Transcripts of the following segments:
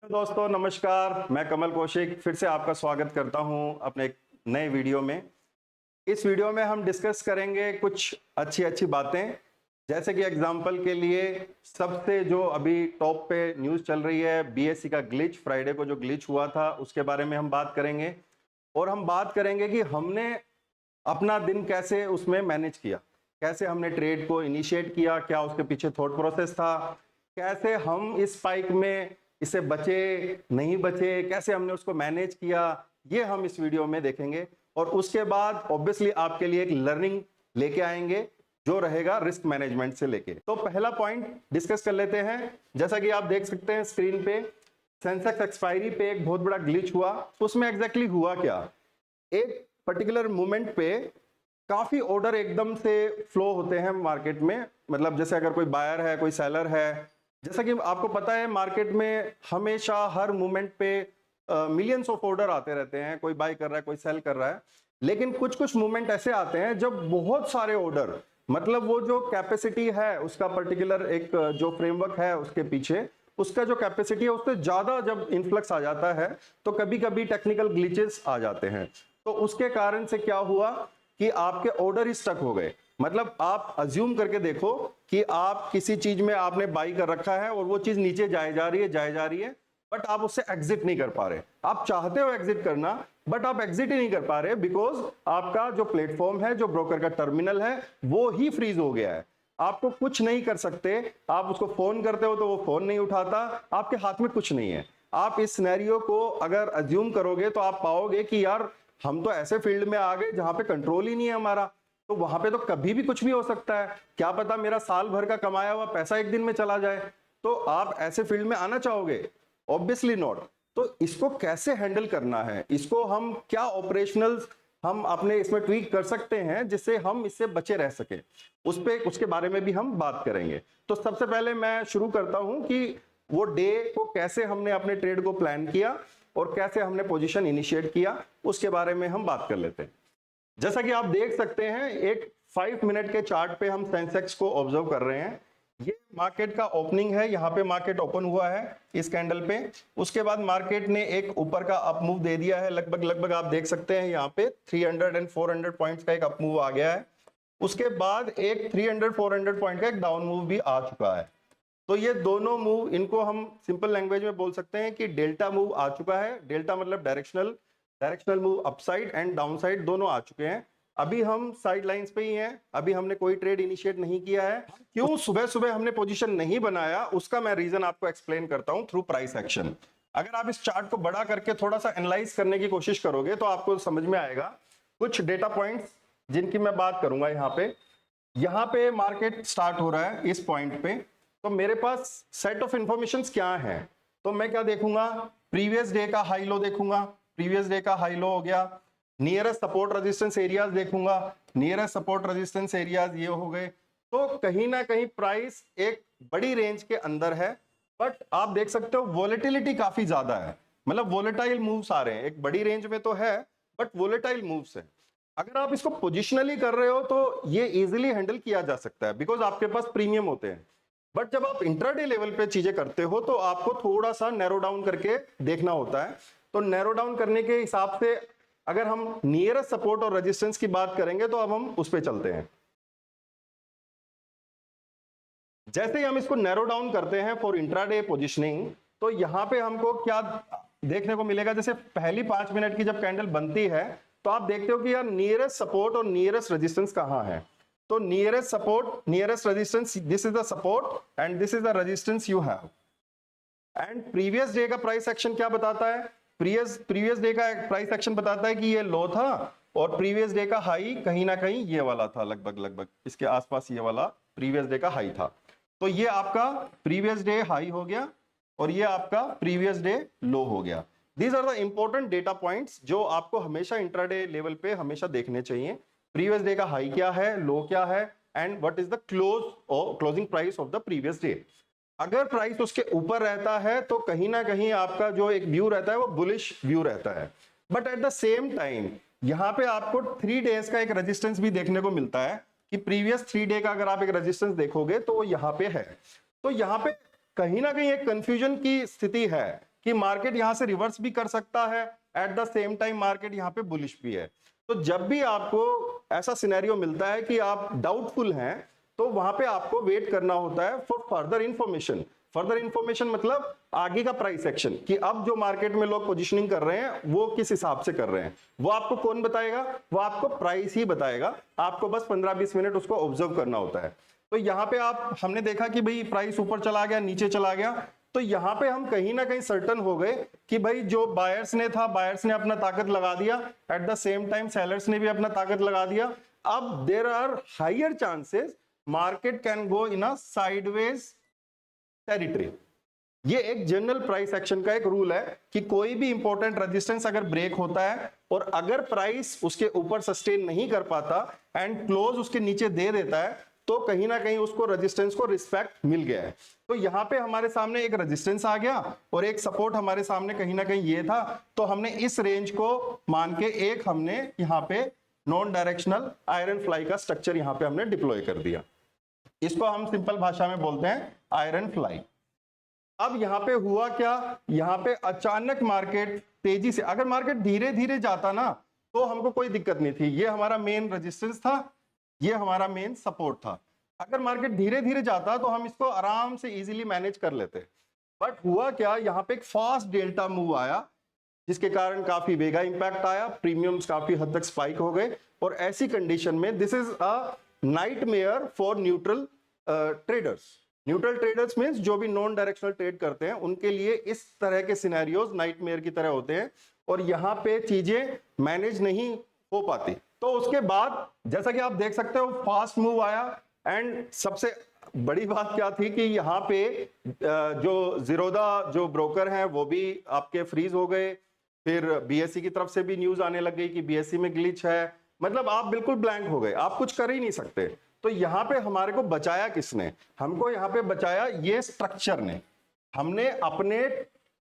दोस्तों नमस्कार, मैं कमल कौशिक फिर से आपका स्वागत करता हूं अपने एक नए वीडियो में। इस वीडियो में हम डिस्कस करेंगे कुछ अच्छी अच्छी बातें, जैसे कि एग्जांपल के लिए सबसे जो अभी टॉप पे न्यूज़ चल रही है बीएसई का ग्लिच, फ्राइडे को जो ग्लिच हुआ था उसके बारे में हम बात करेंगे। और हम बात करेंगे कि हमने अपना दिन कैसे उसमें मैनेज किया, कैसे हमने ट्रेड को इनिशिएट किया, क्या उसके पीछे थॉट प्रोसेस था, कैसे हम इस स्पाइक में इससे बचे नहीं बचे, कैसे हमने उसको मैनेज किया, ये हम इस वीडियो में देखेंगे। और उसके बाद ऑब्वियसली आपके लिए एक लर्निंग लेके आएंगे जो रहेगा रिस्क मैनेजमेंट से लेके। तो पहला पॉइंट डिस्कस कर लेते हैं। जैसा कि आप देख सकते हैं स्क्रीन पे, सेंसेक्स एक्सपायरी पे एक बहुत बड़ा ग्लिच हुआ। उसमें एग्जैक्टली हुआ क्या, एक पर्टिकुलर मोमेंट पे काफी ऑर्डर एकदम से फ्लो होते हैं मार्केट में। मतलब जैसे अगर कोई बायर है, कोई सेलर है, जैसा कि आपको पता है मार्केट में हमेशा हर मोमेंट पे मिलियंस ऑफ ऑर्डर आते रहते हैं, कोई बाय कर रहा है, कोई सेल कर रहा है। लेकिन कुछ कुछ मोमेंट ऐसे आते हैं जब बहुत सारे ऑर्डर, मतलब वो जो कैपेसिटी है उसका पर्टिकुलर एक जो फ्रेमवर्क है उसके पीछे, उसका जो कैपेसिटी है उससे ज्यादा जब इन्फ्लक्स आ जाता है तो कभी कभी टेक्निकल ग्लिचेस आ जाते हैं। तो उसके कारण से क्या हुआ कि आपके ऑर्डर ही स्टक हो गए। मतलब आप अज्यूम करके देखो कि आप किसी चीज में आपने बाई कर रखा है और वो चीज नीचे जाए जा रही है, जाए जा रही है, बट आप उससे एग्जिट नहीं कर पा रहे। आप चाहते हो एग्जिट करना, बट आप एग्जिट ही नहीं कर पा रहे बिकॉज आपका जो प्लेटफॉर्म है, जो ब्रोकर का टर्मिनल है, वो ही फ्रीज हो गया है। आपको कुछ नहीं कर सकते। आप उसको फोन करते हो तो वो फोन नहीं उठाता, आपके हाथ में कुछ नहीं है। आप इस सिनेरियो को अगर अज्यूम करोगे तो आप पाओगे कि यार हम तो ऐसे फील्ड में आ गए जहां पे कंट्रोल ही नहीं है हमारा, तो वहां पे तो कभी भी कुछ भी हो सकता है। क्या पता मेरा साल भर का कमाया हुआ पैसा एक दिन में चला जाए। तो आप ऐसे फील्ड में आना चाहोगे? Obviously not. तो इसको कैसे हैंडल करना है, इसको हम क्या ऑपरेशनल्स हम अपने इसमें ट्वीक कर सकते हैं जिससे हम इससे बचे रह सके, उसके बारे में भी हम बात करेंगे। तो सबसे पहले मैं शुरू करता हूं कि वो डे को कैसे हमने अपने ट्रेड को प्लान किया और कैसे हमने पोजीशन इनिशिएट किया, उसके बारे में हम बात कर लेते हैं। जैसा कि आप देख सकते हैं एक 5 मिनट के चार्ट पे हम सेंसेक्स को ऑब्जर्व कर रहे हैं। ये मार्केट का ओपनिंग है, यहाँ पे मार्केट ओपन हुआ है इस कैंडल पे। उसके बाद मार्केट ने एक ऊपर का अप मूव दे दिया है, लगभग आप देख सकते हैं यहाँ पे 300 एंड 400 पॉइंट्स का एक अप मूव आ गया है। उसके बाद एक 300-400 पॉइंट का एक डाउन मूव भी आ चुका है। तो ये दोनों मूव, इनको हम सिंपल लैंग्वेज में बोल सकते हैं कि डेल्टा मूव आ चुका है। डेल्टा मतलब directional move, upside and downside दोनों आ चुके हैं। अभी हम साइड लाइंस पे ही हैं, अभी हमने कोई ट्रेड इनिशिएट नहीं किया है। क्यों सुबह सुबह हमने पोजीशन नहीं बनाया, उसका मैं रीजन आपको एक्सप्लेन करता हूं थ्रू प्राइस एक्शन। अगर आप इस चार्ट को बड़ा करके थोड़ा सा एनालाइज करने की कोशिश करोगे तो आपको समझ में आएगा कुछ डेटा पॉइंट्स जिनकी मैं बात करूंगा। यहाँ पे मार्केट स्टार्ट हो रहा है इस पॉइंट पे, तो मेरे पास सेट ऑफ इंफॉर्मेशन क्या है। तो मैं क्या देखूंगा, प्रीवियस डे का हाई लो देखूंगा। प्रीवियस डे का हाई लो हो गया। नियरेस्ट सपोर्ट रेजिस्टेंस एरियाज देखूंगा। नियरेस्ट सपोर्ट रेजिस्टेंस एरियाज ये हो गए। तो कहीं ना कहीं प्राइस एक बड़ी रेंज के अंदर है, बट आप देख सकते हो वोलेटिलिटी काफी ज्यादा है। मतलब वोलेटाइल मूव्स आ रहे हैं, एक बड़ी रेंज में तो है बट वोलेटाइल मूव्स है। अगर आप इसको पोजिशनली कर रहे हो तो ये इजीली हैंडल किया जा सकता है बिकॉज आपके पास प्रीमियम होते हैं। बट जब आप इंट्राडे लेवल पे चीजें करते हो तो आपको थोड़ा सा नैरो डाउन करके देखना होता है। तो नैरो डाउन करने के हिसाब से अगर हम नियरेस्ट सपोर्ट और रेजिस्टेंस की बात करेंगे तो अब हम उस पर चलते हैं। जैसे ही हम इसको नैरो डाउन करते हैं फॉर इंट्राडे पोजिशनिंग, तो यहां पे हमको क्या देखने को मिलेगा, जैसे पहली 5 मिनट की जब कैंडल बनती है तो आप देखते हो कि यार नियरेस्ट सपोर्ट और नियरेस्ट रेजिस्टेंस कहां है। तो nearest support, nearest resistance, this is the support and this is the resistance you have. And previous day का प्राइस एक्शन क्या बताता है, प्रीवियस डे का प्राइस एक्शन बताता है कि ये लो था और प्रीवियस डे का हाई कहीं ना कहीं ये वाला था, लगभग इसके आसपास ये वाला प्रीवियस डे का हाई था। तो ये आपका प्रीवियस डे हाई हो गया और ये आपका प्रीवियस डे लो हो गया। These are the important data points जो आपको हमेशा इंट्राडे लेवल पे हमेशा देखने चाहिए। प्रीवियस डे का हाई क्या है, लो क्या है, and what is the closing price of the previous day. अगर प्राइस उसके ऊपर रहता है तो कहीं ना कहीं आपका जो एक व्यू रहता है वो बुलिश व्यू रहता है। But at the same time यहां पे आपको 3 डेज का एक रेजिस्टेंस भी देखने को मिलता है कि प्रीवियस 3 डे का अगर आप एक रेजिस्टेंस देखोगे तो वो यहां पे है। तो यहां पे कहीं ना कहीं एक कंफ्यूजन की स्थिति है कि मार्केट यहां से रिवर्स भी कर सकता है, eight the same time market यहां पे बुलिश भी है। तो जब भी आपको ऐसा सिनेरियो मिलता है कि आप डाउटफुल हैं, तो वहां पे आपको वेट करना होता है for further information. Further information मतलब आगे का प्राइस एक्शन, कि अब जो मार्केट में लोग पोजीशनिंग कर रहे हैं वो किस हिसाब से कर रहे हैं, वो आपको कौन बताएगा? वो आपको प्राइस ही बताएगा। आपको बस 15-20 मिनट उसको ऑब्जर्व करना होता है। तो यहाँ पे हमने देखा कि भाई प्राइस ऊपर चला गया, नीचे चला गया, तो यहाँ पे हम कहीं ना कहीं सर्टन हो गए कि भाई जो बायर्स ने अपना ताकत लगा दिया, at the same time sellers ने भी अपना ताकत लगा दिया। अब there are higher chances market can go in a sideways territory. ये एक जनरल प्राइस एक्शन का एक रूल है कि कोई भी इंपॉर्टेंट रेजिस्टेंस अगर ब्रेक होता है और अगर प्राइस उसके ऊपर सस्टेन नहीं कर पाता एंड क्लोज उसके नीचे दे देता है, तो कहीं ना कहीं उसको रेजिस्टेंस को रिस्पेक्ट मिल गया है। तो यहां पे हमारे सामने एक रेजिस्टेंस आ गया और एक सपोर्ट हमारे सामने कहीं ना कहीं ये था, तो हमने इस रेंज को मान के एक हमने यहाँ पे नॉन डायरेक्शनल आयरन फ्लाई का स्ट्रक्चर यहाँ पे हमने डिप्लॉय कर दिया। इसको हम सिंपल भाषा में बोलते हैं आयरन फ्लाई। अब यहाँ पे हुआ क्या, यहाँ पे अचानक मार्केट तेजी से, अगर मार्केट धीरे धीरे जाता ना तो हमको कोई दिक्कत नहीं थी, ये हमारा मेन रेजिस्टेंस था, ये हमारा मेन सपोर्ट था। अगर मार्केट धीरे धीरे जाता तो हम इसको आराम से इजीली मैनेज कर लेते। बट हुआ क्या, यहाँ पे एक फास्ट डेल्टा मूव आया जिसके कारण काफी वेगा इंपैक्ट आया, प्रीमियम्स काफी हद तक स्पाइक हो गए, और ऐसी कंडीशन में this is a nightmare for neutral traders. Neutral traders means जो भी नॉन डायरेक्शनल ट्रेड करते हैं उनके लिए इस तरह के सिनेरियोज नाइटमेयर की तरह होते हैं, और यहाँ पे चीजें मैनेज नहीं हो पाती। तो उसके बाद जैसा कि आप देख सकते हो फास्ट मूव आया, एंड सबसे बड़ी बात क्या थी कि यहाँ पे जो जीरोधा जो ब्रोकर हैं वो भी आपके फ्रीज हो गए। फिर बीएसई की तरफ से भी न्यूज आने लग गई कि बीएसई में ग्लिच है, मतलब आप बिल्कुल ब्लैंक हो गए, आप कुछ कर ही नहीं सकते। तो यहाँ पे हमारे को बचाया किसने? हमको यहाँ पे बचाया ये स्ट्रक्चर ने। हमने अपने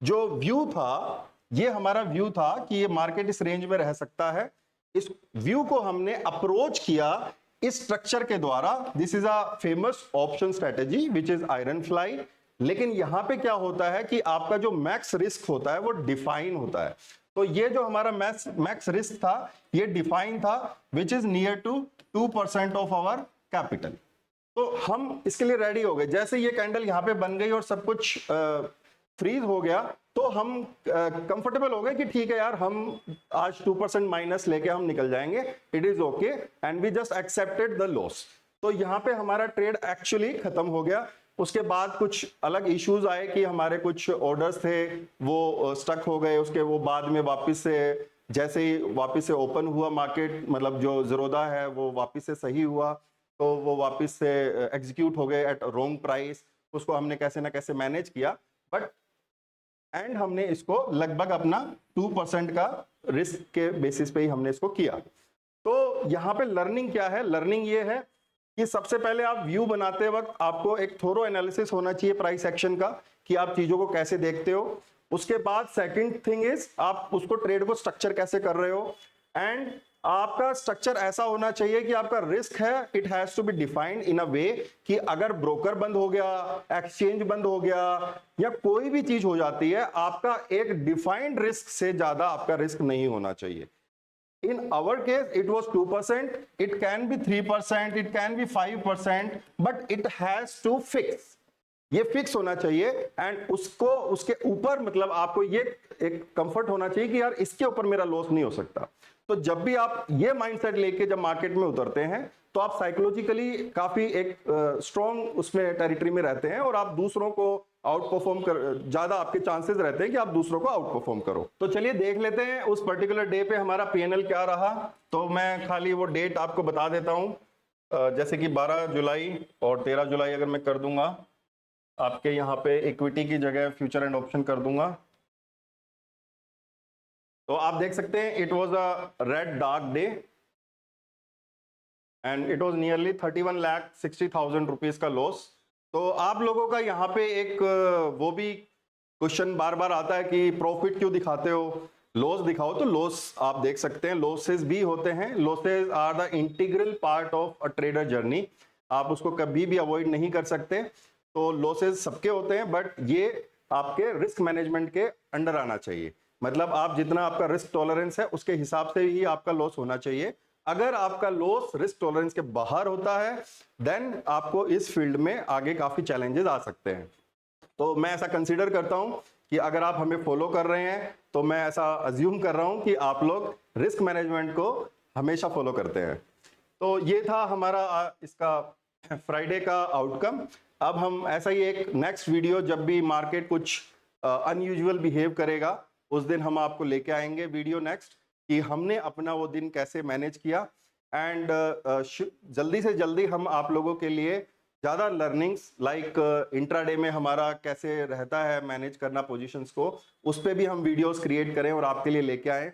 जो व्यू था, ये हमारा व्यू था कि ये मार्केट इस रेंज में रह सकता है, इस व्यू को हमने अप्रोच किया इस स्ट्रक्चर के द्वारा। This is a famous option strategy which is iron fly. लेकिन यहां पे क्या होता है कि आपका जो मैक्स रिस्क होता है वो डिफाइन होता है। तो ये जो हमारा मैक्स रिस्क था ये डिफाइन था, which is near to 2% of our capital. तो हम इसके लिए रेडी हो गए। जैसे ये कैंडल यहाँ पे बन गई और सब कुछ फ्रीज हो गया, तो हम कंफर्टेबल हो गए कि ठीक है यार, हम आज 2% माइनस लेके हम निकल जाएंगे, it is okay, and we just accepted the loss. तो यहाँ पे हमारा ट्रेड एक्चुअली खत्म हो गया। उसके बाद कुछ अलग इश्यूज आए कि हमारे कुछ ऑर्डर्स थे वो स्टक हो गए, उसके वो बाद में वापस से, जैसे ही वापस से ओपन हुआ मार्केट, मतलब जो जीरोधा है वो वापस से सही हुआ, तो वो वापस से एग्जीक्यूट हो गए एट रॉन्ग प्राइस। उसको हमने कैसे ना कैसे मैनेज किया, बट एंड हमने इसको लगभग अपना 2% का रिस्क के बेसिस पे ही हमने इसको किया। तो यहाँ पे लर्निंग क्या है? लर्निंग ये है कि सबसे पहले आप व्यू बनाते वक्त आपको एक थोरो एनालिसिस होना चाहिए प्राइस एक्शन का, कि आप चीजों को कैसे देखते हो। उसके बाद सेकंड थिंग इज आप उसको ट्रेड को स्ट्रक्चर कैसे कर रहे हो, एंड आपका स्ट्रक्चर ऐसा होना चाहिए कि आपका रिस्क है, it has to be defined in a way कि अगर ब्रोकर बंद हो गया, एक्सचेंज बंद हो गया, या कोई भी चीज हो जाती है, आपका एक डिफाइंड रिस्क से ज्यादा आपका रिस्क नहीं होना चाहिए। In our case, it was 2%, it can be 3%, it can be 5%, but it has to fix. ये फिक्स होना चाहिए, एंड उसको उसके ऊपर मतलब आपको ये एक कंफर्ट होना चाहिए कि यार इसके ऊपर मेरा लॉस नहीं हो सकता। तो जब भी आप ये माइंडसेट लेके जब मार्केट में उतरते हैं तो आप साइकोलॉजिकली काफी एक स्ट्रॉन्ग उसमें टेरिटरी में रहते हैं, और आप दूसरों को आउट परफॉर्म कर, ज्यादा आपके चांसेस रहते हैं कि आप दूसरों को आउट परफॉर्म करो। तो चलिए देख लेते हैं उस पर्टिकुलर डे पे हमारा पीएनएल क्या रहा। तो मैं खाली वो डेट आपको बता देता हूं, जैसे कि 12 जुलाई और 13 जुलाई अगर मैं कर दूंगा, आपके यहाँ पे इक्विटी की जगह फ्यूचर एंड ऑप्शन कर दूंगा, तो आप देख सकते हैं it was a red dark day and it was nearly 31,60,000 rupees का लॉस। तो आप लोगों का यहाँ पे एक वो भी क्वेश्चन बार बार आता है कि प्रॉफिट क्यों दिखाते हो, लॉस दिखाओ। तो लॉस आप देख सकते हैं, लॉसेस भी होते हैं, losses are the integral part of a trader journey, आप उसको कभी भी अवॉइड नहीं कर सकते। तो लॉसेस सबके होते हैं, बट ये आपके रिस्क मैनेजमेंट के अंडर आना चाहिए। मतलब आप जितना आपका रिस्क टॉलरेंस है उसके हिसाब से ही आपका लॉस होना चाहिए। अगर आपका लॉस रिस्क टॉलरेंस के बाहर होता है देन आपको इस फील्ड में आगे काफी चैलेंजेस आ सकते हैं। तो मैं ऐसा कंसीडर करता हूं कि अगर आप हमें फॉलो कर रहे हैं तो मैं ऐसा अज्यूम कर रहा हूं कि आप लोग रिस्क मैनेजमेंट को हमेशा फॉलो करते हैं। तो ये था हमारा इसका फ्राइडे का आउटकम। अब हम ऐसा ही एक नेक्स्ट वीडियो, जब भी मार्केट कुछ अनयूजुअल बिहेव करेगा उस दिन हम आपको लेके आएंगे वीडियो नेक्स्ट, कि हमने अपना वो दिन कैसे मैनेज किया। एंड जल्दी से जल्दी हम आप लोगों के लिए ज़्यादा लर्निंग्स लाइक इंट्राडे में हमारा कैसे रहता है मैनेज करना पोजीशंस को, उस पर भी हम वीडियोस क्रिएट करें और आपके लिए लेके आए।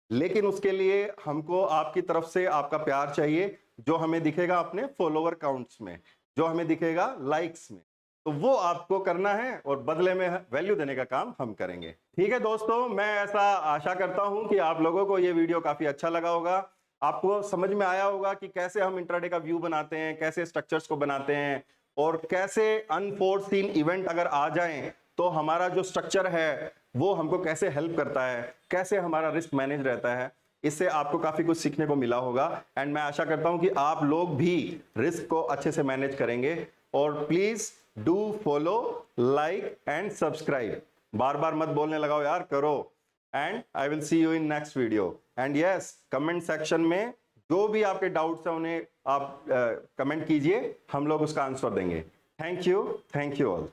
लेकिन उसके लिए हमको आपकी तरफ से आपका प्यार चाहिए, जो हमें दिखेगा अपने फॉलोवर काउंट्स में, जो हमें दिखेगा लाइक्स में। तो वो आपको करना है और बदले में वैल्यू देने का काम हम करेंगे। ठीक है दोस्तों, मैं ऐसा आशा करता हूं कि आप लोगों को ये वीडियो काफी अच्छा लगा होगा। आपको समझ में आया होगा कि कैसे हम इंट्राडे का व्यू बनाते हैं, कैसे स्ट्रक्चर्स को बनाते हैं, और कैसे अनफोर्सीन इवेंट अगर आ जाएं तो हमारा जो स्ट्रक्चर है वो हमको कैसे हेल्प करता है, कैसे हमारा रिस्क मैनेज रहता है। इससे आपको काफी कुछ सीखने को मिला होगा। एंड मैं आशा करता हूं कि आप लोग भी रिस्क को अच्छे से मैनेज करेंगे। और please do follow, like and subscribe. बार बार मत बोलने लगाओ यार, करो। And I will see you in next video. And yes, comment section में जो भी आपके डाउट्स हैं उन्हें आप कमेंट कीजिए, हम लोग उसका आंसर देंगे। Thank you all.